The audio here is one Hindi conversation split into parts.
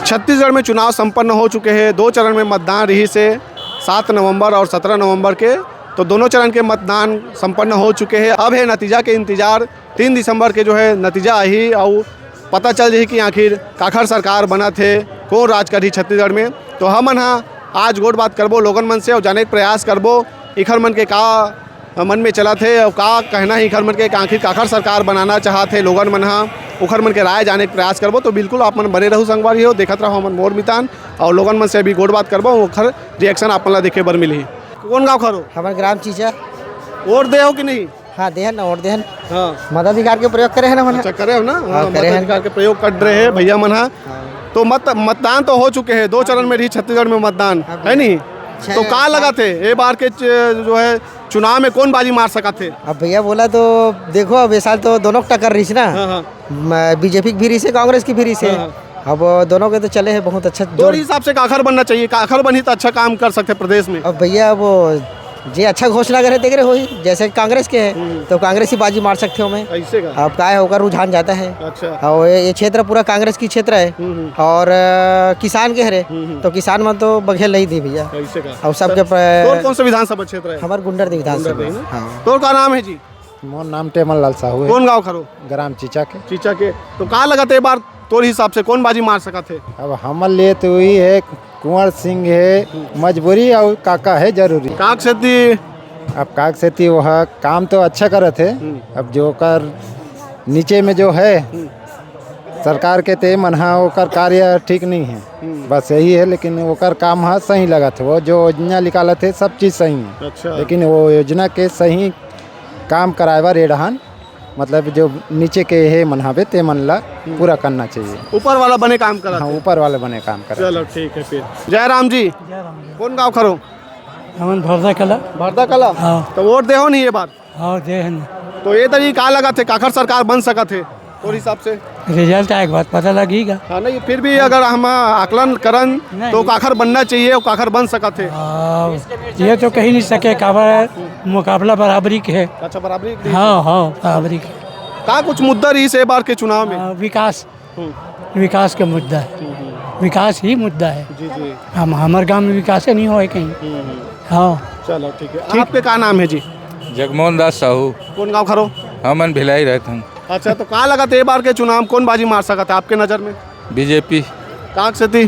छत्तीसगढ़ में चुनाव संपन्न हो चुके हैं। 2 चरण में मतदान रही से 7 नवंबर और 17 नवंबर के, तो दोनों चरण के मतदान संपन्न हो चुके हैं। अब है नतीजा के इंतज़ार। 3 दिसंबर के जो है नतीजा आई और पता चल रही कि आखिर काखर सरकार बना थे, कौन राज करी छत्तीसगढ़ में। तो हम आज गोट बात करबो लोगन मन से और जाने के प्रयास करबो इखर मन के का मन में चला थे और का कहना है इखर मन के आखिर काखर सरकार बनाना चाहते लोगन मन उखर मन के राय जाने के प्रयास करबो। तो बिल्कुल आप मन बने रहू संगवारी हो, देखत रहो हमन मोर मितान और लोगन मन से अभी गोट बात करबो ओखर रिएक्शन आप मन ला देखे बर मिली। कौन गाँव खरो? हमारे ग्राम चीचा। वोट दे हो कि नहीं? हाँ दे ना, वोट दे। हाँ मताधिकार के प्रयोग करे है ना मन। अच्छा करे हो ना? हाँ, करे हैं। मताधिकार के प्रयोग कर रहे हैं भैया मन। तो मतदान तो हो चुके हैं। 2 चरण में रही छत्तीसगढ़ में मतदान है नहीं, तो का लगा थे ये बार के जो है चुनाव में कौन बाजी मार सका थे? अब भैया बोला तो देखो, अब ये साल तो दोनों टक्कर रही ना। बीजेपी की भी रही से, कांग्रेस की भी रही से। अब दोनों के तो चले हैं बहुत अच्छा। तो हिसाब से काखर बनना चाहिए, काखर बनी तो अच्छा काम कर सकते प्रदेश में। अब भैया वो जे अच्छा घोषणा करे देख रहे हो, जैसे कांग्रेस के है तो कांग्रेस ही बाजी मार सकते हो। मैं ऐसे का अब क्या है होकर रुझान जाता है। अच्छा। और ये क्षेत्र पूरा कांग्रेस की क्षेत्र है और किसान के हरे तो किसान में तो बघेल नहीं दी भैया। ऐसे का और सबके तो कौन सा विधानसभा क्षेत्र है? हमारे गुंडर विधानसभा। तो का नाम है जी? मोर नाम टेमल लाल साहू है। कौन गाँव खरो? ग्राम चीचा के। चीचा के। तो का लगा थे बार तोर हिसाब से कौन बाजी मार सका थे? अब हमारे लिए तो वही है, कुंवर सिंह है मजबूरी और काका है जरूरी। काक से अब काक से थी वह काम तो अच्छा करे थे। अब जो कर नीचे में जो है सरकार के ते मनहा ओकर कार्य ठीक नहीं है, बस यही है। लेकिन ओकर काम है सही लगा थे, वो जो योजना निकाला थे सब चीज़ सही है। अच्छा। लेकिन वो योजना के सही काम करावा रे रहन, मतलब जो नीचे के है मनहावे ते मन ला पूरा करना चाहिए। ऊपर वाला बने काम करा। हाँ, ऊपर वाले बने काम करा। चलो ठीक है फिर। जयराम जी कौन गाँव खरो? हमन भरदा कला। भरदा कला। हाँ। तो वोट दे हो नहीं ये बार? हाँ दे हैं। तो ये तरी का लगा थे काखर सरकार बन सका थे तो हिसाब से? रिजल्ट आए के बाद पता लगेगा। हाँ नहीं, फिर भी अगर हम आकलन करन तो काखर बनना चाहिए और काखर बन सका थे। ये तो कहीं नहीं सके, काबर मुकाबला बराबरी के है। अच्छा बराबरी। हाँ हाँ बराबरी के। का कुछ मुद्दा रही से बार के चुनाव में? विकास, विकास का मुद्दा है। विकास ही मुद्दा है। जी जी। हम हमारे गांव में विकास नहीं हो कहीं। हाँ चलो ठीक है। आपके का नाम है जी? जगमोहन दास साहू। कौन गाँव खरो? हमन भिलाई रहते हैं। अच्छा, तो का लगा था बार के चुनाव कौन बाजी मार सका था आपके नज़र में? बीजेपी। काक से थी?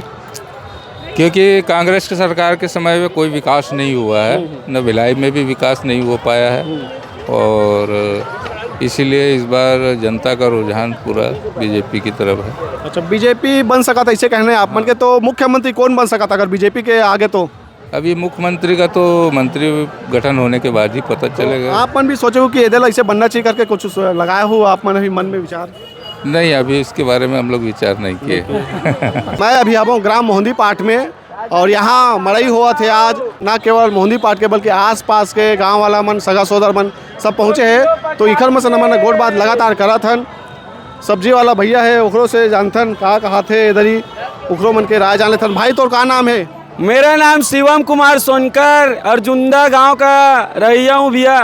क्योंकि कांग्रेस की सरकार के समय में कोई विकास नहीं हुआ है, न भिलाई में भी विकास नहीं हो पाया है, और इसीलिए इस बार जनता का रुझान पूरा बीजेपी की तरफ है। अच्छा, बीजेपी बन सका था इसे कहने आप मन के। तो मुख्यमंत्री कौन बन सका था अगर बीजेपी के आगे? तो अभी मुख्यमंत्री का तो मंत्री गठन होने के बाद ही पता चलेगा। आप मन भी सोचे हो कि इधर ऐसे बनना चाहिए करके कुछ लगाया हो आप मन भी मन में विचार? नहीं, अभी इसके बारे में हम लोग विचार नहीं किए। मैं अभी आया हूँ ग्राम मोहंदी पाठ में और यहाँ मड़ई हुआ थे आज। ना केवल मोहंदी पाठ के बल्कि आसपास के गांव वाला मन, सगा सोदर मन सब पहुँचे हैं। तो इखर में से मैंने गोट बात लगातार करा थन। सब्जी वाला भैया है उखरों से जानथन कहा थे इधर ही उखरों मन के राय जान लेथन। भाई तोर का नाम है? मेरा नाम शिवम कुमार सोनकर, अर्जुंदा गांव का रहिया हूँ भैया।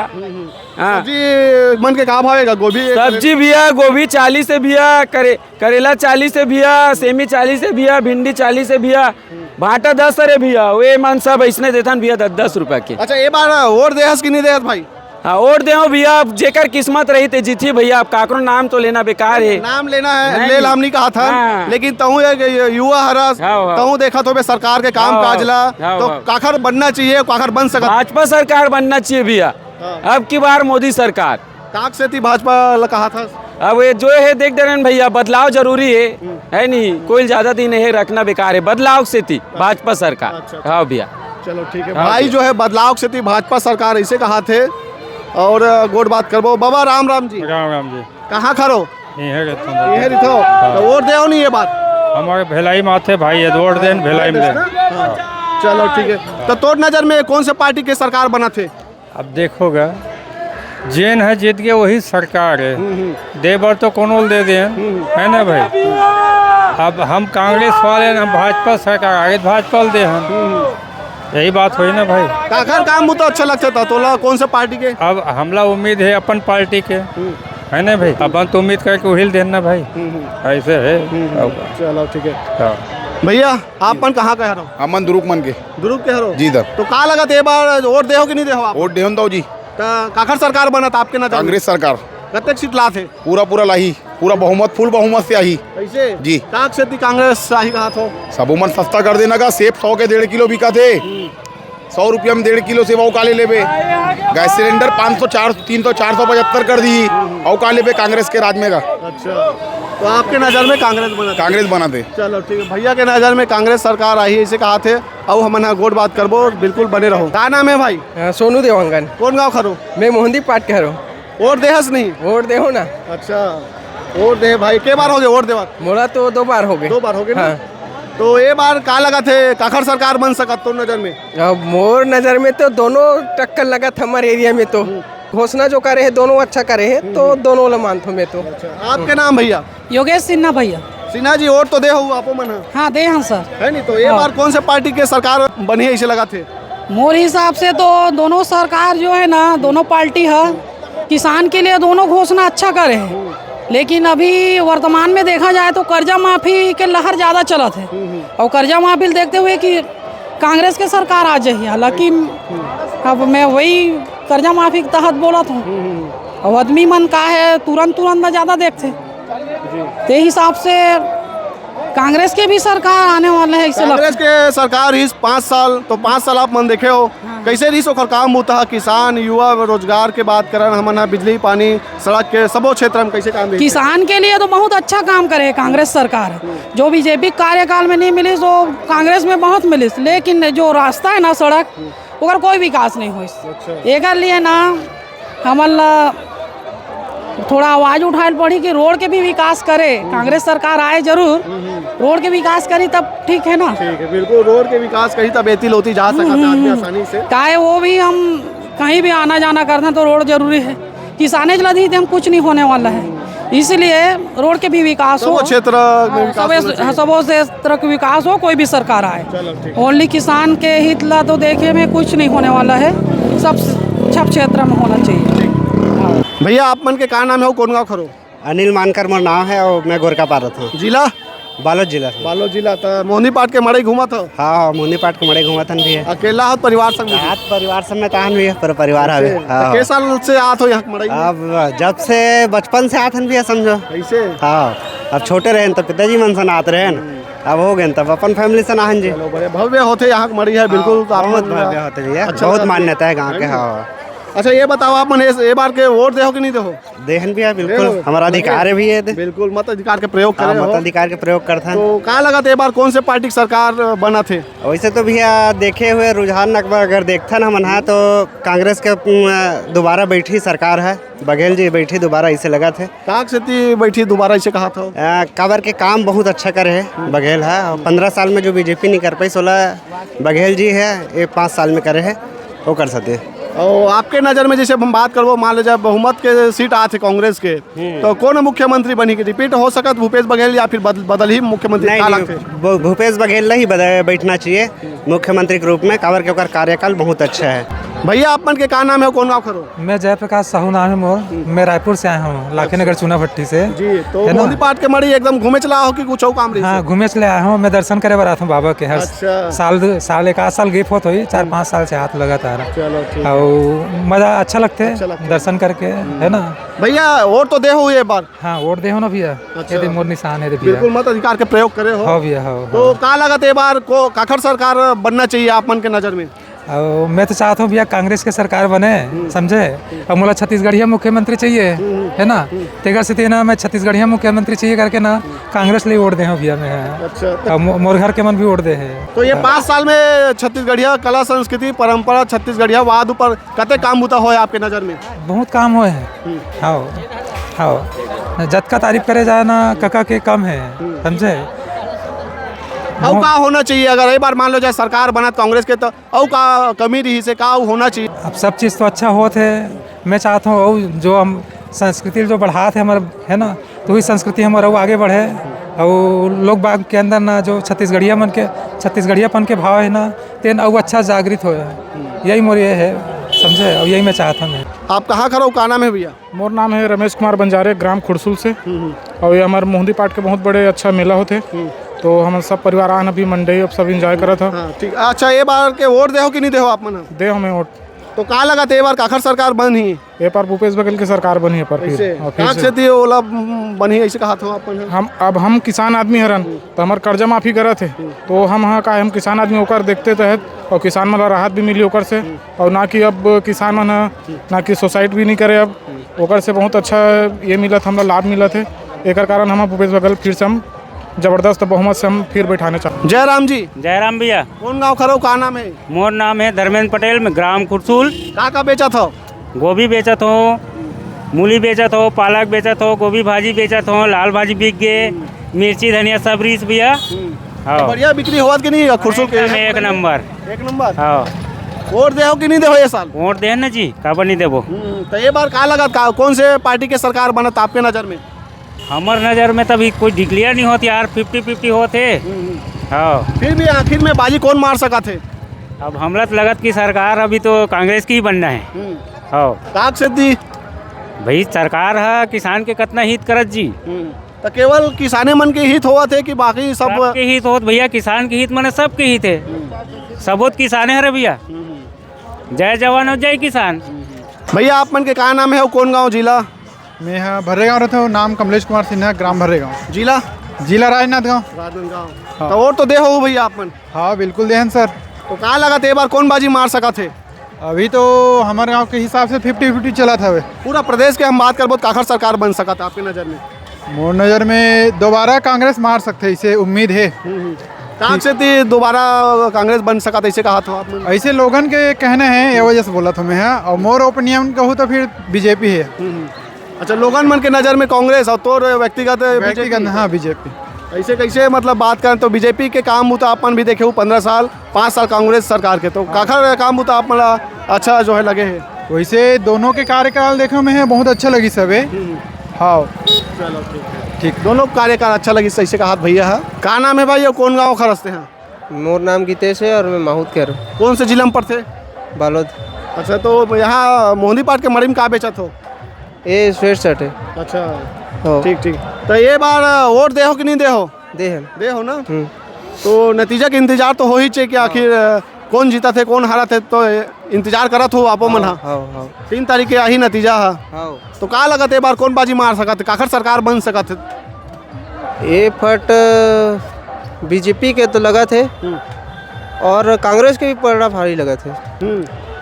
हाँ। सब्जी मन के कहा भावेगा? गोभी सब्जी भैया, गोभी 40 से भैया, करेला 40 से भैया, सेमी 40 से भैया, भिंडी 40 से भैया, भाटा 10 अरे भैया। वे मन सब ऐसने देथन भैया 10-10 रुपया के। अच्छा, ये बार वोट देहस कि नहीं देहस भाई? हाँ वोट दे भैया, जेकर किस्मत रही थे जीती भैया। अब काकरो नाम तो लेना बेकार है। नाम लेना है, ले हम नहीं कहा था। हाँ। लेकिन तहु युवा हरस तहु देखा तो सरकार के काम काज ला तो काखर बनना चाहिए, काखर बन सका। भाजपा सरकार बनना चाहिए भैया। अब की बार मोदी सरकार। काक से थी भाजपा कहा था। अब ये जो है देख दे रहे भैया, बदलाव जरूरी है नहीं, कोई ज्यादा दिन है रखना बेकार है। बदलाव से थी भाजपा सरकार। हाँ भैया चलो ठीक है। भाई जो है बदलाव से थी भाजपा सरकार ऐसे कहा थे। और गोट बात करबो। बाबा राम राम जी। राम राम जी। कहाँ खरो? ये रिथो। तो वोट दे नहीं ये बात? हमारे भिलाई माथे भाई है, वोट देन भिलाई में। चलो ठीक है। तो तोर नजर में कौन से पार्टी के सरकार बना थे? अब देखोगा जेन है जीत गए वही सरकार है। दे बार तो कौन दे दे है ना भाई। अब हम कांग्रेस वाले हम भाजपा सरकार आगे भाजपा दे हम, यही बात हुई ना भाई। काखर काम तो अच्छा लगता था। तोला कौन सा पार्टी के? अब हमला उम्मीद है अपन पार्टी के, है ना भाई। अपन तो उम्मीद करके वही देना भाई, ऐसे है। चलो ठीक है। हाँ। भैया आप मन कहाँ कह रहे हो? अमन दुरुक मन के दुरुप के हो जी दर तो का लगत ये बार वोट देहो कि नहीं देहो आप? वोट देहन दो जी। काखर सरकार बनत आपके नजर में? कांग्रेस सरकार कतेक सीट लात है? पूरा लाही, पूरा बहुमत, फुल बहुमत से आई कैसे जी। काक से ती कांग्रेस शाही कहा हो? सब मन सस्ता कर देना का। सेब 100 के 1.5 किलो बिका थे, 100 रुपया में 1.5 किलो सेब औकाले लेबे। गैस सिलेंडर 500, 300, 475 कर दी औकाले पे कांग्रेस के राज में का। अच्छा तो आपके नज़र में कांग्रेस बना थे। चलो ठीक है, भैया के नज़र में कांग्रेस सरकार आई है इसे कहा थे। अब हम गोट बात करबो, बिल्कुल बने रहो। क्या नाम है भाई? सोनू देवांगन। कौन गाँव खरो? मैं मोहंदी पाट कह रहा हूँ। वोट देहस नहीं? वोट दे हो ना। अच्छा वोट दे भाई, के बार हो गए वोट देवा? मोला तो 2 बार हो गए। 2 बार हो गए ना? हाँ। तो ये बार का लगा थे काखर सरकार बन सकत तो नजर में? अब मोर नज़र में तो दोनों टक्कर लगा था हमारे एरिया में। तो घोषणा जो करे है दोनों अच्छा करे है, तो दोनों ला मानता हूँ मैं तो। आपके नाम भैया? योगेश सिन्हा भैया। सिन्हा जी वोट तो दे हो आपो मन? हाँ दे हैं सर। है नहीं तो ये बार कौन से पार्टी के सरकार बनी है इसे लगा थे? मोर हिसाब से तो दोनों सरकार जो है ना, दोनों पार्टी है, किसान के लिए दोनों घोषणा अच्छा करे है। लेकिन अभी वर्तमान में देखा जाए तो कर्जा माफी के लहर ज़्यादा चलत है, और कर्जा माफी देखते हुए कि कांग्रेस के सरकार आ जाए। हालांकि अब मैं वही कर्जा माफी के तहत बोला था, और आदमी मन का है तुरंत में ज़्यादा देखते, ते हिसाब से कांग्रेस के भी सरकार आने वाले है। कांग्रेस के सरकार इस 5 साल तो 5 साल आप मन देखे हो कैसे रही ओकर काम होता है? किसान युवा रोजगार के बात करन हमन बिजली पानी सड़क के सबो क्षेत्र में कैसे काम? किसान के लिए तो बहुत अच्छा काम करे कांग्रेस सरकार। जो बीजेपी कार्यकाल में नहीं मिली तो कांग्रेस में बहुत मिली, लेकिन जो रास्ता है ना सड़क, ओकर कोई विकास नहीं हुई। एक लिए ना हमन थोड़ा आवाज उठाए पड़ी कि रोड के भी विकास करे। कांग्रेस सरकार आए जरूर, रोड के विकास करी तब ठीक है ना। ठीक है, बिल्कुल रोड के विकास करी तब एती लोती जा सकता है आदमी आसानी से। काहे वो भी हम कहीं भी आना जाना करते हैं तो रोड जरूरी है। किसाने जल्दी हम कुछ नहीं होने वाला है, इसलिए रोड के भी विकास हो, क्षेत्र में सबों क्षेत्र का विकास हो, कोई भी सरकार आए। ओनली किसान के हित ला तो देखे में कुछ नहीं होने वाला है, सब क्षेत्र में होना चाहिए। भैया आप मन के का नाम है? कौन गाँव खरो? अनिल मानकर मोर नाम है और मैं गोरका पारा था। जिला? बालोद जिला। बालोद जिला। तो मोहनी पाट के मड़ई घूमा था? हाँ मोहनी पाट के मड़ई घूमा था भी है। अकेला हो परिवार संग? हाथ परिवार सब में ताहन भी है, पर परिवार है। के साल से आत हो यहाँ मड़ई? अब जब से बचपन से आथन भी है समझो। ऐसे? हाँ अब छोटे रहे तो पिताजी मन सन आते रहे, अब हो गए तब अपन फैमिली से नाहन जी। बड़े भव्य होते यहाँ मड़ी है बिल्कुल। बहुत भव्य होते भैया, बहुत मान्यता है गाँव के। हाँ अच्छा ये बताओ आप मन ये बार के वोट देहो कि नहीं देहो? देहन भी है, बिल्कुल हमारा अधिकार भी है। बिल्कुल मत अधिकार के प्रयोग करें। मत अधिकार के प्रयोग करते हैं। तो क्या लगा था बार कौन से पार्टी की सरकार बना थे? वैसे तो भैया देखे हुए रुझान अगर देखता ना मन तो कांग्रेस के दोबारा बैठी सरकार है, बघेल जी बैठी दोबारा इसे लगा थे। काक से बैठी दोबारा इसे कहा था? काबर के काम बहुत अच्छा करे है बघेल है, और 15 साल में जो बीजेपी नहीं कर पाई 16 बघेल जी है, ये 5 साल में करे है, वो कर सकते। और आपके नज़र में जैसे हम बात करबो, मान लीजिए बहुमत के सीट आते कांग्रेस के, तो कौन मुख्यमंत्री बनी के रिपीट हो सकत? भूपेश बघेल या फिर बदल ही मुख्यमंत्री? नहीं, भूपेश बघेल ही बैठना चाहिए मुख्यमंत्री के रूप में, काबर के ओकर कार्यकाल बहुत अच्छा है। भैया आप मन के का नाम है? कौन गाँव खरो? मैं जयप्रकाश साहू नाम है मोर। मैं रायपुर से आया हूँ, लाखी नगर चूना भट्टी से जी। तो मोदी पाट के मड़ी एकदम घूमे चला हो कि कुछ काम रही? हाँ घूमे चले आया हूँ, मैं दर्शन करे बार आता हूँ बाबा के हर साल 1 आध साल गिफ्ट होत हुई, 4-5 साल से हाथ लगा था। और मजा अच्छा लगते है दर्शन करके, है ना भैया? वोट तो दे हो ये बार? हाँ वोट दे हो ना भैया। अच्छा। मोर निशान है बिल्कुल मत अधिकार के प्रयोग करे हो। हाँ भैया। तो का लगा था बार को काखर सरकार बनना चाहिए आप मन के नज़र में? और मैं तो चाहता हूँ भैया कांग्रेस के सरकार बने, समझे। और मुझे छत्तीसगढ़िया मुख्यमंत्री चाहिए, है ना। तेगर से ना मैं छत्तीसगढ़िया मुख्यमंत्री चाहिए करके ना कांग्रेस लिए वोट दे हूँ भैया मैं। अच्छा। मोर घर के मन भी वोट दे है। तो ये 5 साल में छत्तीसगढ़िया कला संस्कृति परंपरा छत्तीसगढ़िया वाद ऊपर कते काम होता हो आपके नज़र में? बहुत काम हुए हैं। हाँ जत का तारीफ करे जाए ना कका के कम है, समझे। और का होना चाहिए अगर एक बार मान लो जाए सरकार बना कांग्रेस के, तो और का कमी रही से का होना चाहिए? अब सब चीज़ तो अच्छा होते है, मैं चाहता हूँ जो हम संस्कृति जो बढ़ाते हमारे, है ना, तो वही संस्कृति हमारा वो आगे बढ़े, और लोग बाग के अंदर ना जो छत्तीसगढ़ियापन के भाव है ना, तेन और अच्छा जागृत हो। यही मोर ये है, समझे, और यही मैं चाहता हूँ। आप कहाँ खड़ो? का नाम है भैया? मोर नाम है रमेश कुमार बंजारे, ग्राम खुड़सुल से। और ये हमारे मोहंदी पाट के बहुत बड़े अच्छा मेला होते, तो तो हम सब परिवार आन अभी मंडे अब सब इंजॉय करा था। हाँ ठीक। अच्छा ये बार के वोट देहो कि नहीं देहो आप मन? दे हमें वोट। तो कहाँ लगा थे ये बार काखर सरकार बन ही? ये पर भूपेश बघेल की सरकार बनी है पर कहाँ से थी ओला बनी ऐसे कहा था अपन? हम किसान आदमी हरन तो हमार कर्जा माफी करे थे तो हम किसान आदमी होकर देखते तहत और किसान मन राहत भी मिली ओकर से और ना कि अब किसान मन ना कि सुसाइड भी नहीं करे अब ओकर से बहुत अच्छा ये मिला था, हमारा लाभ मिला थे। एक कारण हम भूपेश बघेल फिर से हम जबरदस्त बहुमत से हम फिर बैठाने चाहते। जयराम जी। जयराम भैया। कौन गाँव खरो, का नाम है? मोर नाम है धर्मेंद्र पटेल, में ग्राम खुरसूल। का बेचा था? गोभी बेचत हो, मूली बेचत हो, पालक बेचत हो, गोभी भाजी बेचत हो, लाल भाजी बिक गए, मिर्ची धनिया सब रीस भैया। तो बढ़िया बिक्री होवत कि नहीं खुरसूल के? एक नंबर। एक नंबर। हाँ। वोट देहो कि नहीं देहो ये साल? वोट दे ना जी, काबर नहीं देबो। तो ये बार का लगा कौन से पार्टी के सरकार बनत आपके नजर में? हमार नज़र में तभी कोई डिक्लेयर नहीं होती यार, 50-50 होते। हाँ। फिर भी आखिर में बाजी कौन मार सका थे? अब हमला तो लगत की सरकार अभी तो कांग्रेस की ही बनना है। हाँ। काक से दी भाई सरकार है किसान के कितना हित करत जी। तो केवल किसाने मन के हित होवत है कि बाकी सब के हित होत भैया? किसान के हित माने सबके हित है, सबोत किसाने हरे भैया। जय जवान और जय किसान। भैया आप मन के का नाम है और कौन गाँव जिला? मैं यहाँ भर्रेगाँव रहता हूँ, नाम कमलेश कुमार सिन्हा, ग्राम भर्रेगाँव, जिला? जिला राजनांदगांव। राजनांदगांव। तो वोट तो दे हो भैया आप मन? हाँ बिल्कुल देहन सर। तो कहाँ लगा थे बार कौन बाजी मार सका थे? अभी तो हमारे गांव के हिसाब से 50-50 चला था। वे पूरा प्रदेश के हम बात कर बहुत काखर सरकार बन सका था आपकी नज़र में? मोर नज़र में दोबारा कांग्रेस मार सकते, इसे उम्मीद है। कहाँ से थी दोबारा कांग्रेस बन सका था इसे कहा था आप? ऐसे लोगन के कहने हैं, ये वजह से बोला था मैं। और मोर ओपिनियन कहूँ तो फिर बीजेपी है। अच्छा, लोगन मन के नज़र में कांग्रेस और तो व्यक्तिगत हाँ बीजेपी। ऐसे कैसे मतलब बात करें तो बीजेपी के काम होता अपन भी देखे 15 साल 5 साल कांग्रेस सरकार के, तो काखर काम होता आप मतलब अच्छा जो है लगे है? वैसे दोनों के कार्यकाल देखने में है बहुत अच्छा लगी सबे। हाँ चलो ठीक, दोनों कार्यकाल अच्छा लगी ऐसे कहा भैया है। का नाम है भाई और कौन गाँव खरसते हैं? मोर नाम गीतेश है और मैं माहूद कह रहा हूँ। कौन से जिला में पढ़ते? बालोद। अच्छा, तो यहाँ मोहनी पाट के मरी में कहाँ बेचा था? ये स्वेट शर्ट है। अच्छा ठीक ठीक। तो ये बार वोट दे हो कि नहीं दे हो? दे हो ना। तो नतीजा के इंतजार तो हो ही चाहिए कि आखिर कौन जीता थे कौन हारा थे, तो इंतजार करत हो आपो मन। 3 तारीख के यही नतीजा है। तो का लगत है बार कौन बाजी मार सकत, काखर सरकार बन सकत? ये फट बीजेपी के तो लगा थे और कांग्रेस के भी पड़ा भारी लगा थे।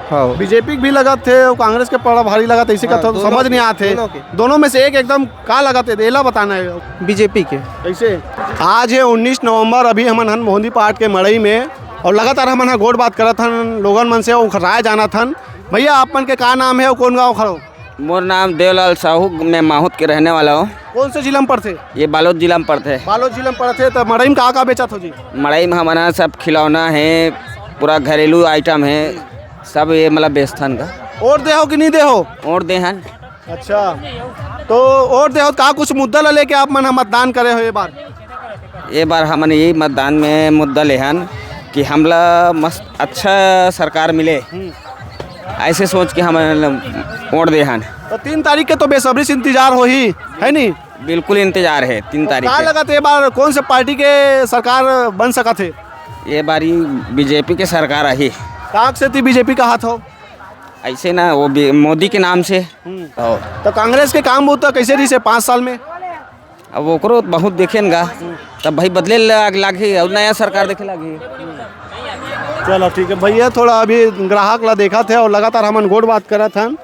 हाँ, बीजेपी भी लगा थे और कांग्रेस के पड़ा भारी लगा थे, इसी का तो समझ नहीं आते। दोनों में से एक एकदम का लगा थे देला बताना है बीजेपी के। ऐसे आज है 19 नवंबर, अभी हमन हन मोहनी पाट के मड़ई में और लगातार हमन हा गोड़ बात करत हन लोगन मन से और राय जाना थन। भैया आप मन के का नाम है और कौन गाँव खड़ो? मोर नाम देवलाल साहू, मैं माहौद के रहने वाला हूँ। कौन से जिला में पढ़ते? ये बालोद जिला में पड़ते हैं। बालोद जिला में पढ़ते। तो मड़ई में का बेचा था जी? मड़ई में हमारा सब खिलौना है, पूरा घरेलू आइटम है सब, ये मतलब बेचथन का। वोट दे हो कि नहीं दे हो? वोट दे हन। अच्छा, तो वोट दे हो का कुछ मुद्दा ला लेके आप मन मतदान करे हो? ये बार हमन यही मतदान में मुद्दा ले हन कि हमला मस्त अच्छा सरकार मिले, ऐसे सोच के हम वोट दे हन। तो 3 तारीख के तो बेसब्री से इंतजार हो ही है नहीं? बिल्कुल इंतजार है 3 तारीख का लगा थे बार कौन से पार्टी के सरकार बन सका थे? ये बारी बीजेपी के सरकार आई। काक से थी बीजेपी का हाथ हो? ऐसे ना वो मोदी के नाम से। तो कांग्रेस के काम होता कैसे रही से 5 साल में? अब वो बहुत देखेगा तब भाई बदले लागे और नया सरकार देखे लगी। चलो ठीक है भैया, थोड़ा अभी ग्राहक ला देखा थे और लगातार हमन गोड़ बात करत हन।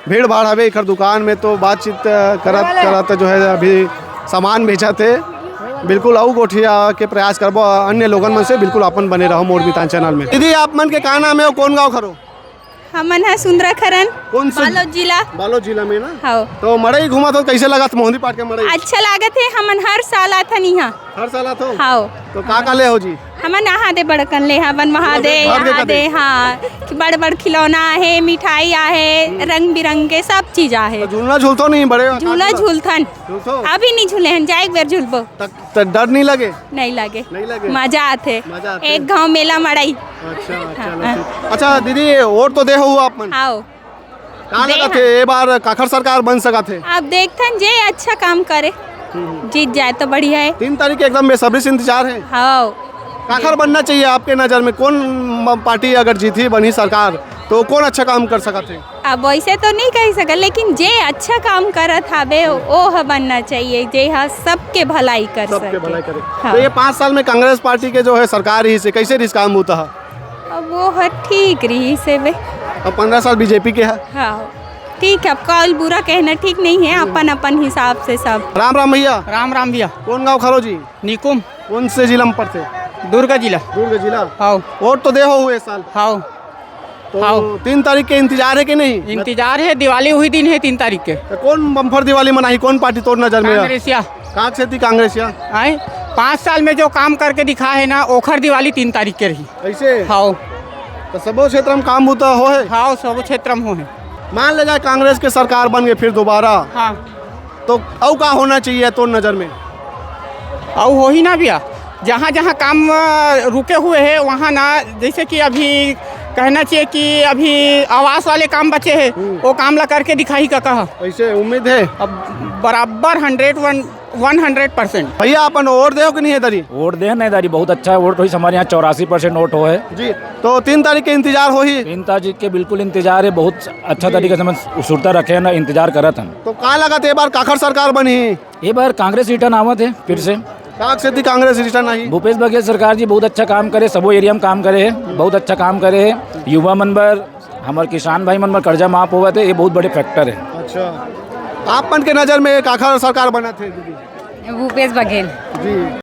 भीड़ भाड़ हवे इखर दुकान में, तो बातचीत करत जो है अभी सामान बेचा थे। बिल्कुल आऊ गोठिया के प्रयास करबो अन्य लोगन मन से, बिल्कुल अपन बने रहो मोर बितान चैनल में। दीदी आप मन के का नाम है और कौन गाँव खरो? हमन है सुंदरा खरन। कौन से? बालोद जिला। बालोद जिला में ना। हाँ। तो मड़ई घुमा तो कैसे लगा था मोहनी पाट के मड़ई? अच्छा लागत है, हमन हर साल आता नहीं। हर साल आता हो? हाँ। तो का ले हो जी? हमन नहा दे बड़कन ले हवन वहाँ दे यहाँ दे। हाँ, बड़ बड़ खिलौना है, मिठाई आहे, रंग बिरंगे सब चीज आहे। तो झूलना झूलतो नहीं बड़े? झूला झूलथन अभी नहीं झूले हैं, जाए एक बार झूलबो। तो डर नहीं लगे? नहीं लगे, नहीं लगे। मजा आते। एक गाँव मेला मड़ई। अच्छा चलो। अच्छा दीदी वोट तो दे हो आप मन? हाँ। का लगा थे ये बार काखर सरकार बन सका थे? अब देखथन जे अच्छा काम करे। जीत जाए तो बढ़िया है। 3 तारीख के एकदम बेसब्री से इंतजार है। हाँ, काखर बनना चाहिए आपके नज़र में? कौन पार्टी अगर जीती बनी सरकार तो कौन अच्छा काम कर सकते हैं? अब वैसे तो नहीं कह सके, लेकिन जे अच्छा काम करत हवे वो बनना चाहिए, जे हाँ सबके भलाई कर सबके भलाई करे। हाँ। तो ये 5 साल में कांग्रेस पार्टी के जो है सरकार ही से कैसे रिस काम होता है? अब वो है ठीक रही से वे। अब 15 साल बीजेपी के है। हाँ ठीक है, अब कौल बुरा कहना ठीक नहीं है, अपन अपन हिसाब से सब। राम राम भैया। राम राम भैया। कौन गाँव खरो जी? निकुम। कौन से जिला में पड़ते? दुर्गा जिला। दुर्ग जिला। हाँ। वोट तो दे हो हुए साल। हाँ। तो 3 तारीख के इंतजार है कि नहीं? इंतजार है, दिवाली हुई दिन है 3 तारीख के। तो कौन बम्फर दिवाली मनाई? कौन पार्टी तोड़ नजर में? कांग्रेसिया। काक से थी कांग्रेसिया। आए 5 साल में जो काम करके दिखा है ना, ओखर दिवाली 3 तारीख के रही। ऐसे? हाँ। तो सबो क्षेत्र में काम होता हो है? हाँ, सब क्षेत्र में हो है। मान ले जाए कांग्रेस के सरकार बन गए फिर दोबारा। हाँ। तो अब का होना चाहिए तो नजर में? और हो ही ना भैया, जहाँ जहाँ काम रुके हुए हैं वहाँ ना, जैसे कि अभी कहना चाहिए कि अभी आवास वाले काम बचे हैं, वो काम ला करके दिखाई का कहा। ऐसे उम्मीद है अब बराबर 100% भैया अपन वोट दे कि नहीं है दरी? वोट दे नहीं दारी, बहुत अच्छा है वोट। हमारे यहाँ 84% वोट हो है जी। तो 3 तारीख के इंतजार हो ही? 3 तारीख के बिल्कुल इंतजार है, बहुत अच्छा तरीके से हम सुरता रखे ना, इंतजार करत हम। तो का लगा ते बार काखर सरकार बनी? ये बार कांग्रेस रिटर्न आवत है फिर से। काक से थी कांग्रेस रिटर्न आई? भूपेश बघेल सरकार जी बहुत अच्छा काम करे, सबो एरिया में काम करे है, बहुत अच्छा काम करे है। युवा मन बर, हमारे किसान भाई मन बर कर्जा माफ हुआ थे, ये बहुत बड़े फैक्टर है। अच्छा, आप मन के नज़र में काखर सरकार बना थे? भूपेश बघेल जी।